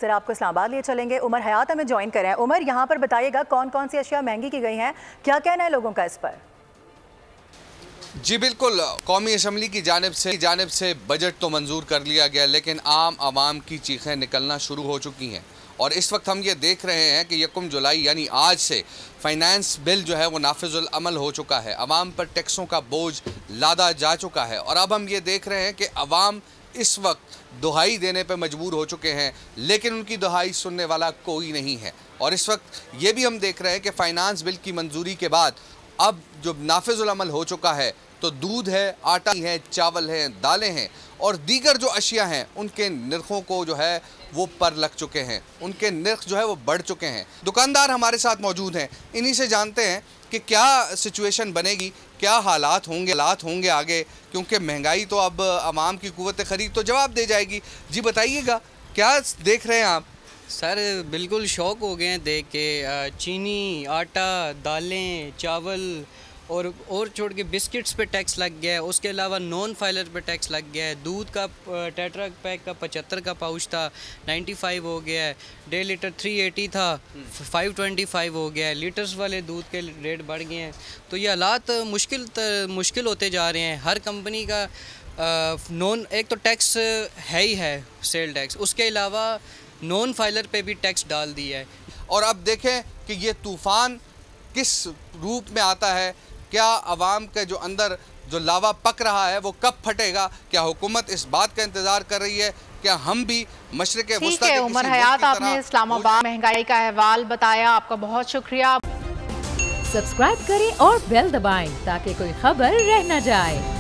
Sir आपको इस्लामाबाद लिए चलेंगे। उमर हयात हमें ज्वाइन करें। उमर, यहाँ पर बताइएगा कौन कौन सी अशिया महंगी की गई हैं, क्या कहना है लोगों का इस पर? जी बिल्कुल, कौमी असम्बली की जानिब से बजट तो मंजूर कर लिया गया, लेकिन आम आवाम की चीखें निकलना शुरू हो चुकी हैं। और इस वक्त हम ये देख रहे हैं कि 1 जुलाई यानी आज से फाइनेंस बिल जो है वो नाफिजुल अमल हो चुका है। अवाम पर टैक्सों का बोझ लादा जा चुका है और अब हम ये देख रहे हैं कि अवाम इस वक्त दुहाई देने पर मजबूर हो चुके हैं, लेकिन उनकी दुहाई सुनने वाला कोई नहीं है। और इस वक्त ये भी हम देख रहे हैं कि फाइनेंस बिल की मंजूरी के बाद अब जो नाफिजुल अमल हो चुका है तो दूध है, आटा है, चावल है, दालें हैं और दीगर जो अशिया हैं उनके निर्खों को जो है वो पर लग चुके हैं, उनके निर्ख जो है वो बढ़ चुके हैं। दुकानदार हमारे साथ मौजूद हैं, इन्हीं से जानते हैं कि क्या सिचुएशन बनेगी, क्या हालात होंगे आगे, क्योंकि महंगाई तो अब आवाम की कुव्वत खरीद तो जवाब दे जाएगी। जी बताइएगा, क्या देख रहे हैं आप? सर बिल्कुल शौक हो गए हैं देख के। चीनी, आटा, दालें, चावल और छोड़ के बिस्किट्स पे टैक्स लग गया है। उसके अलावा नॉन फाइलर पे टैक्स लग गया है। दूध का टेट्रा पैक का 75 का पाउच था 95 हो गया है। 1.5 लीटर 380 था 525 हो गया है। लीटर्स वाले दूध के रेट बढ़ गए हैं। तो ये हालात मुश्किल होते जा रहे हैं। हर कंपनी का एक तो टैक्स है ही है, सेल टैक्स, उसके अलावा नॉन फाइलर पे भी टैक्स डाल दिया है। और अब देखें कि ये तूफ़ान किस रूप में आता है, क्या अवाम के जो अंदर जो लावा पक रहा है वो कब फटेगा? क्या हुकूमत इस बात का इंतज़ार कर रही है? क्या हम भी मशरिक़ वुस्ता के उमर हयात, आपने इस्लामाबाद महंगाई का अहवाल बताया, आपका बहुत शुक्रिया। सब्सक्राइब करें और बेल दबाएं ताकि कोई खबर रह न जाए।